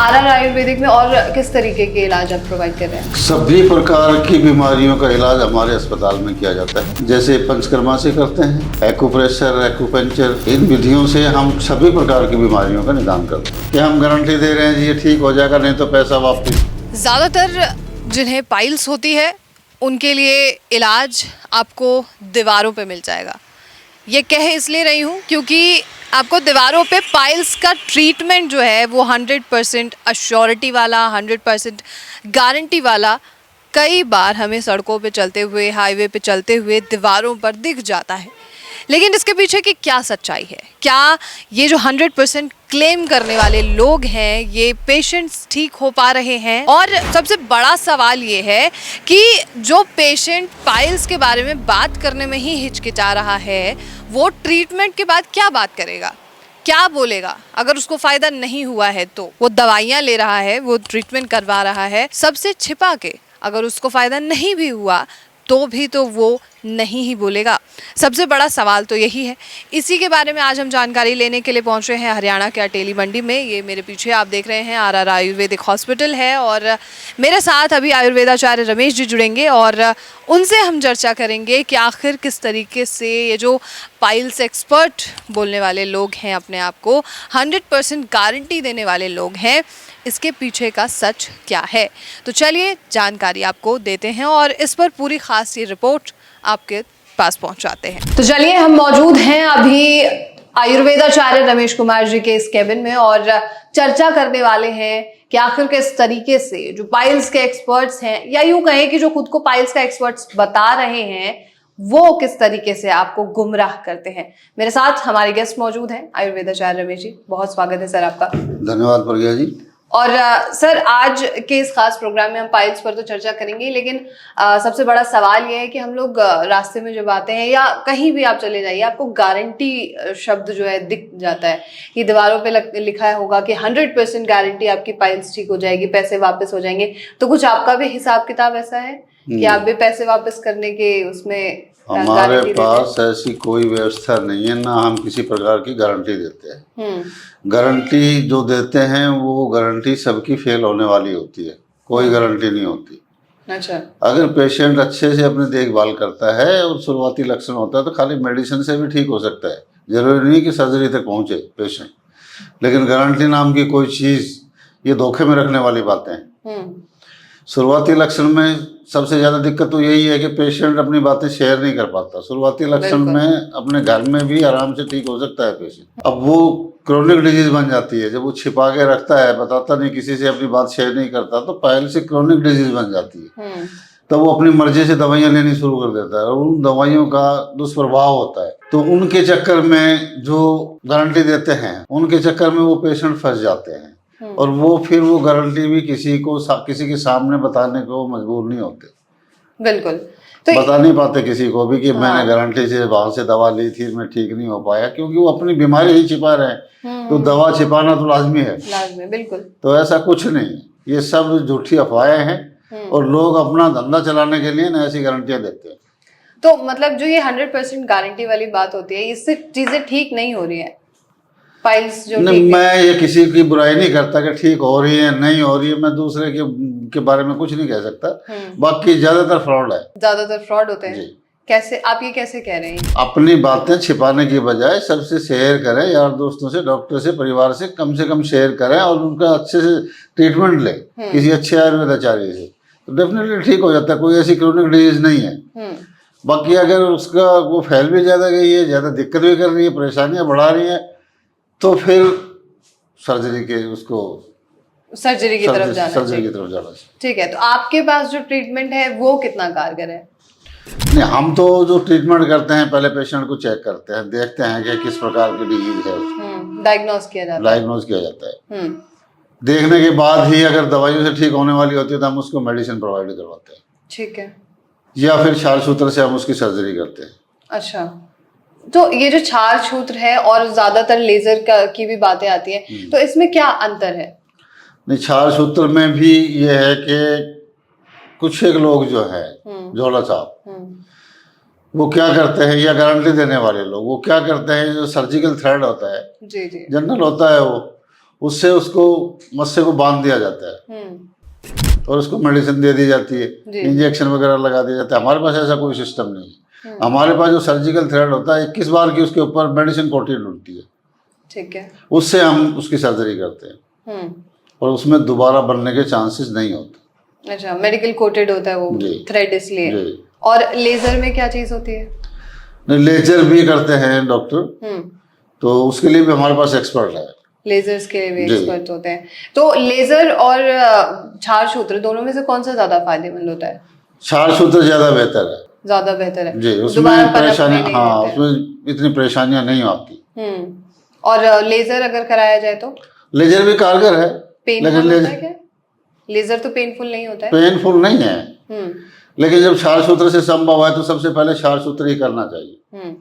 RR Ayurvedic में और किस तरीके के इलाज आप प्रोवाइड कर रहे हैं? सभी प्रकार की बीमारियों का इलाज हमारे अस्पताल में किया जाता है। जैसे पंचकर्मा से करते हैं, एक्यूप्रेशर, एक्यूपंक्चर, इन विधियों से हम सभी प्रकार की बीमारियों का निदान करते हैं। क्या हम गारंटी दे रहे हैं जी ये ठीक हो जाएगा, नहीं तो पैसा वापस। ज़्यादातर जिन्हें पाइल्स होती है उनके लिए इलाज आपको दीवारों पे मिल जाएगा। ये कह इसलिए रही हूँ क्योंकि आपको दीवारों पे पाइल्स का ट्रीटमेंट जो है वो 100% अश्योरिटी वाला, 100% गारंटी वाला कई बार हमें सड़कों पे चलते हुए, हाईवे पे चलते हुए दीवारों पर दिख जाता है। लेकिन इसके पीछे की क्या सच्चाई है? क्या ये जो 100% क्लेम करने वाले लोग हैं ये पेशेंट्स ठीक हो पा रहे हैं? और सबसे बड़ा सवाल ये है कि जो पेशेंट पाइल्स के बारे में बात करने में ही हिचकिचा रहा है वो ट्रीटमेंट के बाद क्या बात करेगा, क्या बोलेगा? अगर उसको फ़ायदा नहीं हुआ है तो वो दवाइयाँ ले रहा है, वो ट्रीटमेंट करवा रहा है सबसे छिपा के। अगर उसको फ़ायदा नहीं भी हुआ तो भी तो वो नहीं ही बोलेगा। सबसे बड़ा सवाल तो यही है। इसी के बारे में आज हम जानकारी लेने के लिए पहुंच रहे हैं हरियाणा के अटेली मंडी में। ये मेरे पीछे आप देख रहे हैं आरआर आयुर्वेदिक हॉस्पिटल है और मेरे साथ अभी आयुर्वेदाचार्य रमेश जी जुड़ेंगे और उनसे हम चर्चा करेंगे कि आखिर किस तरीके से ये जो पाइल्स एक्सपर्ट बोलने वाले लोग हैं, अपने आप को 100% गारंटी देने वाले लोग हैं, इसके पीछे का सच क्या है। तो चलिए जानकारी आपको देते हैं और इस पर पूरी खास ये रिपोर्ट आपके पास पहुंचाते हैं। तो चलिए हम मौजूद हैं अभी आयुर्वेदाचार्य रमेश कुमार जी के इस केबिन में और चर्चा करने वाले हैं कि आखिर किस तरीके से जो पाइल्स के एक्सपर्ट्स हैं, या यूं कहें कि जो खुद को पाइल्स का एक्सपर्ट्स बता रहे हैं, वो किस तरीके से आपको गुमराह करते हैं। मेरे साथ हमारे गेस्ट मौजूद हैं आयुर्वेदाचार्य रमेश जी। बहुत स्वागत है सर आपका। धन्यवाद प्रज्ञा जी। और सर आज के इस खास प्रोग्राम में हम पाइल्स पर तो चर्चा करेंगे, लेकिन सबसे बड़ा सवाल ये है कि हम लोग रास्ते में जब आते हैं या कहीं भी आप चले जाइए, आपको गारंटी शब्द जो है दिख जाता है कि दीवारों पे लिखा होगा कि 100% गारंटी, आपकी पाइल्स ठीक हो जाएगी, पैसे वापस हो जाएंगे। तो कुछ आपका भी हिसाब किताब ऐसा है कि आप भी पैसे वापस करने के उसमें? हमारे पास ऐसी कोई व्यवस्था नहीं है, ना हम किसी प्रकार की गारंटी देते हैं। गारंटी जो देते हैं वो गारंटी सबकी फेल होने वाली होती है, कोई गारंटी नहीं होती। अच्छा। अगर पेशेंट अच्छे से अपनी देखभाल करता है और शुरुआती लक्षण होता है तो खाली मेडिसिन से भी ठीक हो सकता है, जरूरी नहीं कि सर्जरी तक पहुंचे पेशेंट। लेकिन गारंटी नाम की कोई चीज ये धोखे में रखने वाली बातें हैं। शुरुआती लक्षण में सबसे ज़्यादा दिक्कत तो यही है कि पेशेंट अपनी बातें शेयर नहीं कर पाता। शुरुआती लक्षण में अपने घर में भी आराम से ठीक हो सकता है पेशेंट। अब वो क्रोनिक डिजीज बन जाती है, जब वो छिपा के रखता है, बताता नहीं, किसी से अपनी बात शेयर नहीं करता, तो पाइल्स से क्रोनिक डिजीज बन जाती है। तो वो अपनी मर्जी से दवाइयाँ लेनी शुरू कर देता है और उन दवाइयों का दुष्प्रभाव होता है। तो उनके चक्कर में जो गारंटी देते हैं उनके चक्कर में वो पेशेंट फंस जाते हैं और वो फिर वो गारंटी भी किसी के सामने बताने को मजबूर नहीं होते। बिल्कुल। तो बता नहीं पाते किसी को भी कि मैंने गारंटी से वहां से दवा ली थी, मैं ठीक नहीं हो पाया, क्योंकि वो अपनी बीमारी ही छिपा रहे हैं। तो दवा छिपाना तो लाजमी है। लाजमी, बिल्कुल। तो ऐसा कुछ नहीं, ये सब झूठी अफवाहें हैं और लोग अपना धंधा चलाने के लिए ना ऐसी गारंटियां देते हैं। तो मतलब जो ये 100% गारंटी वाली बात होती है, इससे चीजें ठीक नहीं हो रही है पाइल्स जो? नहीं, मैं ये किसी की बुराई नहीं करता कि ठीक हो रही है नहीं हो रही है, मैं दूसरे के बारे में कुछ नहीं कह सकता। बाकी ज्यादातर फ्रॉड है। ज्यादातर फ्रॉड होते हैं। कैसे, आप ये कैसे कह रहे हैं? अपनी बातें छिपाने की बजाय सबसे शेयर करें, यार दोस्तों से, डॉक्टर से, परिवार से कम शेयर करें और उनका अच्छे से ट्रीटमेंट लें किसी अच्छे आयुर्वेदाचार्य से, तो डेफिनेटली ठीक हो जाता है। कोई ऐसी क्रोनिक डिजीज नहीं है। बाकी अगर उसका वो फैल भी ज्यादा गई है, ज्यादा दिक्कत भी कर रही है, परेशानियां बढ़ा रही है, तो फिर सर्जरी की तरफ जाना। ठीक है। तो आपके पास जो ट्रीटमेंट है वो कितना कारगर है? नहीं, हम तो जो ट्रीटमेंट करते हैं पहले पेशेंट को चेक करते हैं, देखते हैं कि किस प्रकार की डिजीज है, डायग्नोज किया जाता है। देखने के बाद ही अगर दवाइयों से ठीक होने वाली होती है तो हम उसको मेडिसिन प्रोवाइड करवाते हैं। ठीक है। या फिर छाल सूत्र से हम उसकी सर्जरी करते हैं। अच्छा। तो ये जो छाल सूत्र है और ज्यादातर लेजर की भी बातें आती हैं, तो इसमें क्या अंतर है? नहीं, छाल सूत्र में भी ये है कि कुछ एक लोग जो है झोला छाप, वो क्या करते हैं, या गारंटी देने वाले लोग वो क्या करते हैं, जो सर्जिकल थ्रेड होता है, जी, जनरल होता है, उससे उसको मस्से को बांध दिया जाता है और उसको मेडिसिन दे दी जाती है, इंजेक्शन वगैरह लगा दिया जाता है। हमारे पास ऐसा कोई सिस्टम नहीं है। हमारे पास जो सर्जिकल थ्रेड होता है 21 बार की उसके ऊपर मेडिसिन कोटेड होती है, ठीक है, उससे हम उसकी सर्जरी करते हैं और उसमें दोबारा बनने के चांसेस नहीं होते। अच्छा, मेडिकल कोटेड होता है वो थ्रेड इसलिए। और लेजर में क्या चीज होती है? नहीं, लेजर भी करते हैं डॉक्टर, तो उसके लिए भी हमारे पास एक्सपर्ट है। लेजर्स के लिए भी एक्सपर्ट होते हैं। तो लेजर और क्षार सूत्र दोनों में से कौन सा ज्यादा फायदेमंद होता है? क्षार सूत्र ज्यादा बेहतर है। ज्यादा बेहतर है जी, उसमें परेशानी, हाँ, उसमें इतनी परेशानियां नहीं आती। और लेजर अगर कराया जाए तो? लेजर भी कारगर है। पेनफुल होता है क्या? लेजर तो पेनफुल नहीं होता है। पेनफुल नहीं है, लेकिन जब क्षार सूत्र से संभव है तो सबसे पहले क्षार सूत्र ही करना चाहिए।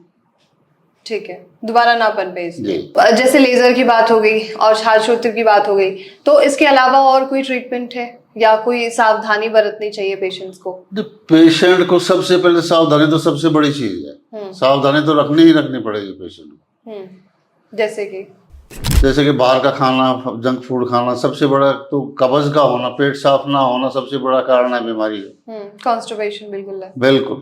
ठीक है, दोबारा ना बन पे इसलिए। जैसे लेजर की बात हो गई और क्षार सूत्र की बात हो गई, तो इसके अलावा और कोई ट्रीटमेंट है या कोई सावधानी बरतनी चाहिए पेशेंट्स को? पेशेंट को सबसे पहले सावधानी तो सबसे बड़ी चीज है। सावधानी तो रखनी ही रखनी पड़ेगी पेशेंट को। जैसे कि बाहर का खाना, जंक फूड खाना, सबसे बड़ा तो कब्ज का होना, पेट साफ ना होना सबसे बड़ा कारण है बीमारी का। कॉन्स्टिपेशन बिल्कुल है। बिल्कुल,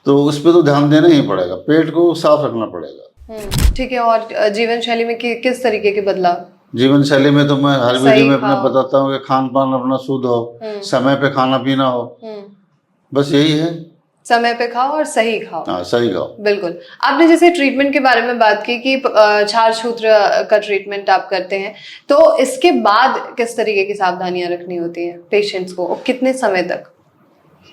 तो उस पर तो ध्यान देना ही पड़ेगा, पेट को साफ रखना पड़ेगा। ठीक है, और जीवन शैली में किस तरीके के बदलाव? जीवन शैली में तो मैं हर वीडियो में अपना बताता हूँ कि खान पान अपना शुद्ध हो, समय पे खाना पीना हो, बस यही है। समय पे खाओ और सही खाओ। हाँ, सही खाओ। बिल्कुल। आपने जैसे ट्रीटमेंट के बारे में बात की कि क्षार सूत्र का ट्रीटमेंट आप करते हैं, तो इसके बाद किस तरीके की सावधानियां रखनी होती हैं पेशेंट्स को और कितने समय तक?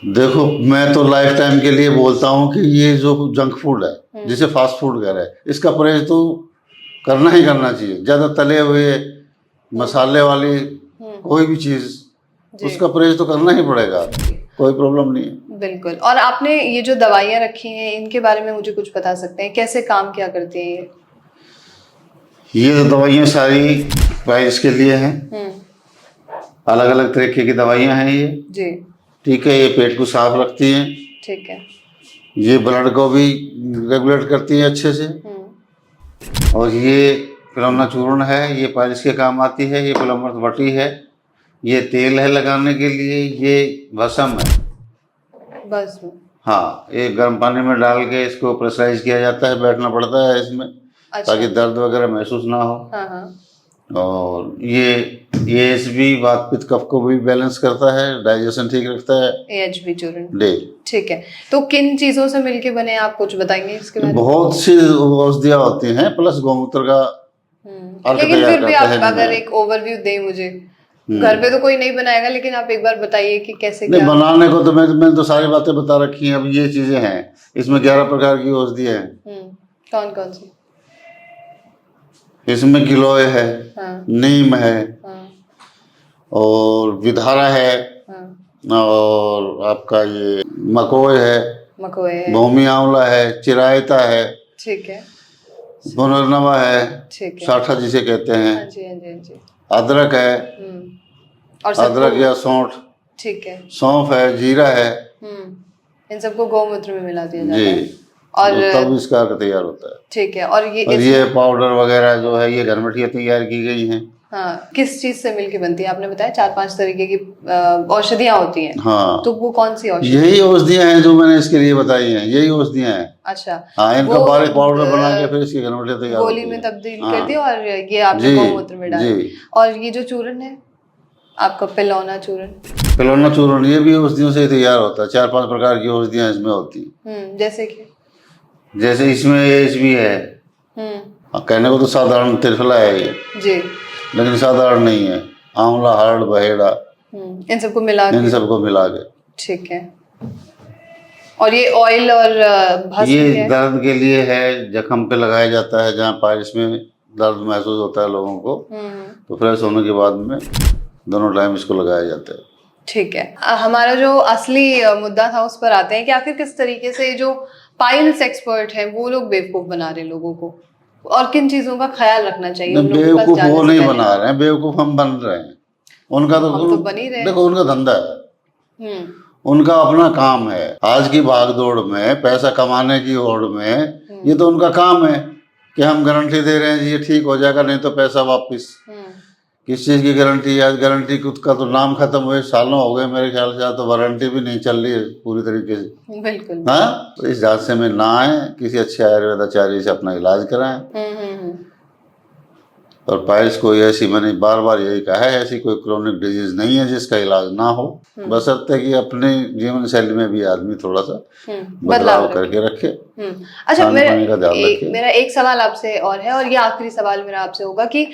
देखो, मैं तो लाइफ टाइम के लिए बोलता हूँ कि ये जो जंक फूड है, जिसे फास्ट फूड कह रहे हैं, इसका परहेज तो करना ही करना चाहिए। ज्यादा तले हुए मसाले वाली कोई भी चीज, उसका परहेज तो करना ही पड़ेगा, कोई प्रॉब्लम नहीं है। बिल्कुल। और आपने ये जो दवाइयाँ रखी हैं, इनके बारे में मुझे कुछ बता सकते हैं, कैसे काम क्या करती है ये दवाइयाँ सारी पाइल्स के लिए हैं, अलग अलग तरीके की दवाइयाँ हैं ये जी। ठीक है, ये पेट को साफ रखती हैं, ठीक है, ये ब्लड को भी रेगुलेट करती है अच्छे से, और ये पिलौना चूर्ण है, ये पाइल्स के काम आती है। ये पिलौमर्थ वटी है, ये तेल है लगाने के लिए, ये भस्म है, भस्म, हाँ, ये गर्म पानी में डाल के इसको प्रेशराइज किया जाता है, बैठना पड़ता है इसमें। अच्छा। ताकि दर्द वगैरह महसूस ना हो। हाँ। और ये भी वात पित्त कफ को भी बैलेंस करता है, डाइजेशन ठीक रखता है। AHB चूर्ण, ठीक है। तो किन चीजों से मिलके बने, आप कुछ बताएंगे इसके बारे में? बहुत सी औषधियाँ होती हैं, प्लस गौमूत्र का अर्क लेकिन तैयार फिर भी करते आप हैं। अगर एक ओवरव्यू दें मुझे, घर पे तो कोई नहीं बनाएगा, लेकिन आप एक बार बताइए कि कैसे नहीं, क्या बनाने को तो मैंने तो सारी बातें बता रखी हैं। अब ये चीजें हैं, इसमें 11 प्रकार की औषधियाँ हैं। कौन कौन सी? इसमें गिलोय है, नीम है, और विधारा है, और आपका ये मकोय है, भूमि आंवला है, चिरायता है, ठीक है, पुनर्नवा है, साठा जिसे कहते हैं, अदरक है, और अदरक या सौंठ, ठीक है, सौंफ है, जीरा है, इन सबको गौमूत्र में मिला दिया जाता है, और तब इसका अर्क तैयार होता है, ठीक है। और ये पाउडर वगैरह जो है, ये घरमठियाँ तैयार की गई हैं। हाँ, किस चीज से मिलके बनती है? आपने बताया 4-5 तरीके की औषधियाँ होती हैं। हाँ, तो वो कौन सी औषधि? यही औषधियाँ हैं जो मैंने इसके लिए बताई हैं, यही औषधियाँ हैं। अच्छा, हाँ, इनका बारीक पाउडर बना के फिर इसकी घरमठियाँ तैयार गोली में तब्दील कर दी, और ये आपने गौमूत्र में डाली। और ये जो चूर्ण है आपका, पिलौना चूर्ण, पिलौना चूर्ण, ये भी औषधियों से तैयार होता है। 4-5 प्रकार की औषधियाँ इसमें होती हैं। जैसे इसमें AHB है, कहने को तो साधारण त्रिफला है ये जी, लेकिन साधारण नहीं है। आंवला, हरड़, बहेड़ा, इन सबको मिला के, ठीक है। और ये ऑयल और भस्म, ये दर्द के लिए है, जख्म पे लगाया जाता है, जहाँ पाइल्स में दर्द महसूस होता है लोगों को, तो फ्रेश होने के बाद में दोनों टाइम इसको लगाया जाता है। ठीक है, हमारा जो असली मुद्दा था उस पर आते हैं कि आखिर किस तरीके से जो पाइल्स एक्सपर्ट हैं वो लोग बेवकूफ बना रहे लोगों को, और किन चीजों का ख्याल रखना चाहिए? बेवकूफ वो नहीं बना रहे हैं, बेवकूफ हम बन रहे हैं। उनका तो बन ही रहे, देखो, उनका धंधा है, उनका अपना काम है। आज की भागदौड़ में, पैसा कमाने की होड़ में, ये तो उनका काम है। कि हम गारंटी दे रहे हैं जी ये ठीक हो जाएगा, नहीं तो पैसा वापस। किस चीज़ की गारंटी? आज गारंटी का तो नाम खत्म हुए सालों हो गए मेरे ख्याल से, तो वारंटी भी नहीं चल रही है पूरी तरीके से। बिल्कुल। हाँ, तो इस झांसे में ना आए, किसी अच्छे आयुर्वेदाचार्य से अपना इलाज कराएं। और पाइल्स कोई ऐसी, मैंने बार बार यही कहा है, ऐसी कोई क्रोनिक डिजीज नहीं है जिसका इलाज ना हो, बशर्ते कि अपने जीवन शैली में भी आदमी थोड़ा सा बदलाव करके रखे। अच्छा, मेरा एक सवाल आपसे और है, और ये आखिरी सवाल मेरा आपसे होगा कि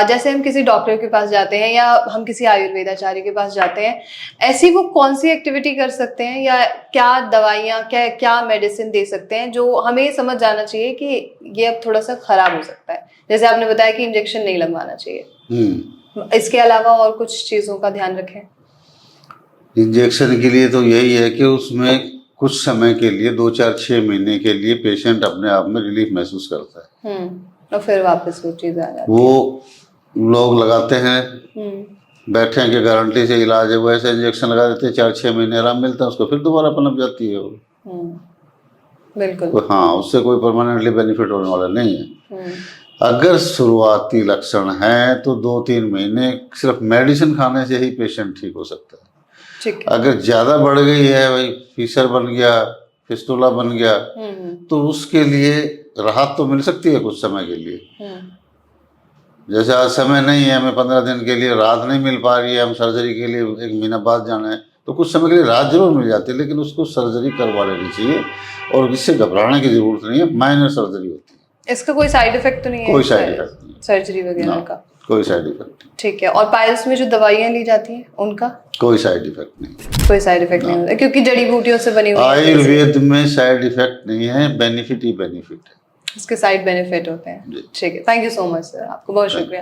जैसे हम किसी डॉक्टर के पास जाते हैं या हम किसी आयुर्वेदाचार्य के पास जाते हैं, ऐसी वो कौन सी एक्टिविटी कर सकते हैं या क्या दवाइयाँ, क्या मेडिसिन दे सकते हैं जो हमें समझ जाना चाहिए कि ये अब थोड़ा सा खराब हो सकता है? जैसे आपने बताया कि इंजेक्शन नहीं लगवाना चाहिए, इसके अलावा और कुछ चीजों का ध्यान रखें? इंजेक्शन के लिए तो यही है कि उसमें कुछ समय के लिए 2-4-6 महीने के लिए पेशेंट अपने आप में रिलीफ महसूस करता है, और फिर वापस वो चीज आ जाती है। वो लोग लगाते हैं, बैठे हैं कि गारंटी से इलाज है, वो ऐसे इंजेक्शन लगा देते हैं, 4-6 महीने आराम मिलता है, उसको फिर दोबारा पनप जाती है वो। बिल्कुल। हाँ, उससे कोई परमानेंटली बेनिफिट होने वाला नहीं है। अगर शुरुआती लक्षण हैं तो 2-3 महीने सिर्फ मेडिसिन खाने से ही पेशेंट ठीक हो सकता है। ठीक है। अगर ज़्यादा बढ़ गई है, भाई फीसर बन गया, फिस्टुला बन गया, तो उसके लिए राहत तो मिल सकती है कुछ समय के लिए। जैसे आज समय नहीं है, हमें 15 दिन के लिए राहत नहीं मिल पा रही है, हम सर्जरी के लिए 1 महीना बाद जाना है, तो कुछ समय के लिए राहत जरूर मिल जाती है, लेकिन उसको सर्जरी करवा लेनी चाहिए और इससे घबराने की जरूरत नहीं है, माइनर सर्जरी होती है। इसका कोई साइड इफेक्ट तो नहीं है? कोई साइड इफेक्ट नहीं, सर्जरी वगैरह का कोई साइड इफेक्ट नहीं। ठीक है। और पाइल्स में जो दवाइयाँ ली जाती हैं उनका कोई साइड इफेक्ट नहीं। कोई साइड इफेक्ट नहीं होता क्योंकि जड़ी बूटियों से बनी हुई है। आयुर्वेद में साइड इफेक्ट नहीं है, बेनिफिट ही बेनिफिट है, इसके साइड बेनिफिट होते हैं। ठीक है, thank you so much sir, आपको बहुत शुक्रिया।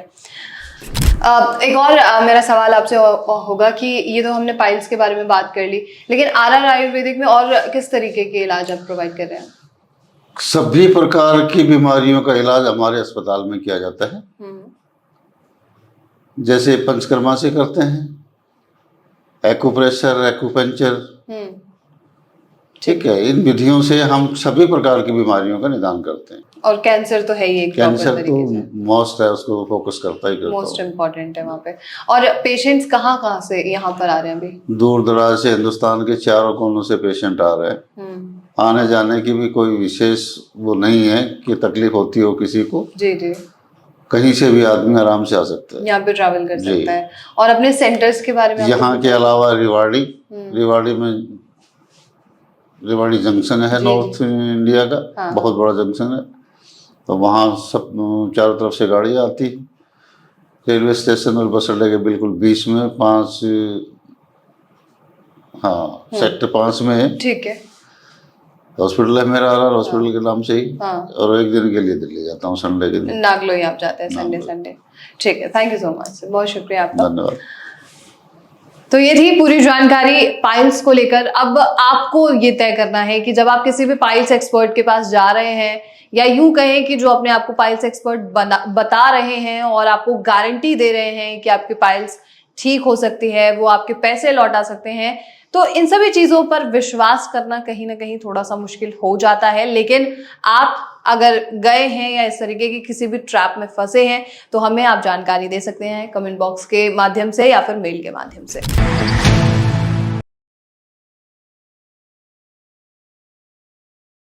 एक और मेरा सवाल आपसे होगा कि ये तो हमने पाइल्स के बारे में बात कर ली, लेकिन आरआर आयुर्वेदिक में और किस तरीके के इलाज आप प्रोवाइड कर रहे हैं? सभी प्रकार की बीमारियों का इलाज हमारे अस्पताल में किया जाता है, जैसे पंचकर्मा से करते हैं, एक्यूप्रेशर, एक्यूपंक्चर, ठीक है, इन विधियों से हम सभी प्रकार की बीमारियों का निदान करते हैं। और कैंसर तो है ही एक, कैंसर तो मोस्ट है, उसको फोकस करता ही मोस्ट इम्पोर्टेंट है वहाँ पे। और पेशेंट्स कहाँ से यहाँ पर आ रहे हैं अभी? दूर दराज से, हिंदुस्तान के चारों कोनों से पेशेंट आ रहे हैं। आने जाने की भी कोई विशेष वो नहीं है कि तकलीफ होती हो किसी को। जी जी, कहीं से भी आदमी आराम से आ सकता है, यहाँ पे ट्रैवल कर सकता है। और अपने सेंटर्स के बारे में? यहाँ के अलावा रिवाड़ी में रेवाड़ी जंक्शन है, नॉर्थ इंडिया का बहुत बड़ा जंक्शन है, तो वहाँ सब चारों तरफ से गाड़ी आती है। रेलवे स्टेशन और बस अड्डे के बिल्कुल बीच में 5 सेक्टर 5 में है। ठीक है। हॉस्पिटल है मेरा, आरआर हॉस्पिटल के नाम से ही। और एक दिन के लिए दिल्ली जाता हूँ, संडे के दिन। नागलोई आप जाते हैं संडे। ठीक है, थैंक यू सो मच, बहुत शुक्रिया आपका। धन्यवाद। तो ये थी पूरी जानकारी पाइल्स को लेकर। अब आपको ये तय करना है कि जब आप किसी भी पाइल्स एक्सपर्ट के पास जा रहे हैं, या यूं कहें कि जो अपने आपको पाइल्स एक्सपर्ट बता रहे हैं और आपको गारंटी दे रहे हैं कि आपके पाइल्स ठीक हो सकती है, वो आपके पैसे लौटा सकते हैं, तो इन सभी चीजों पर विश्वास करना कहीं ना कहीं थोड़ा सा मुश्किल हो जाता है। लेकिन आप अगर गए हैं या इस तरीके की किसी भी ट्रैप में फंसे हैं, तो हमें आप जानकारी दे सकते हैं कमेंट बॉक्स के माध्यम से या फिर मेल के माध्यम से।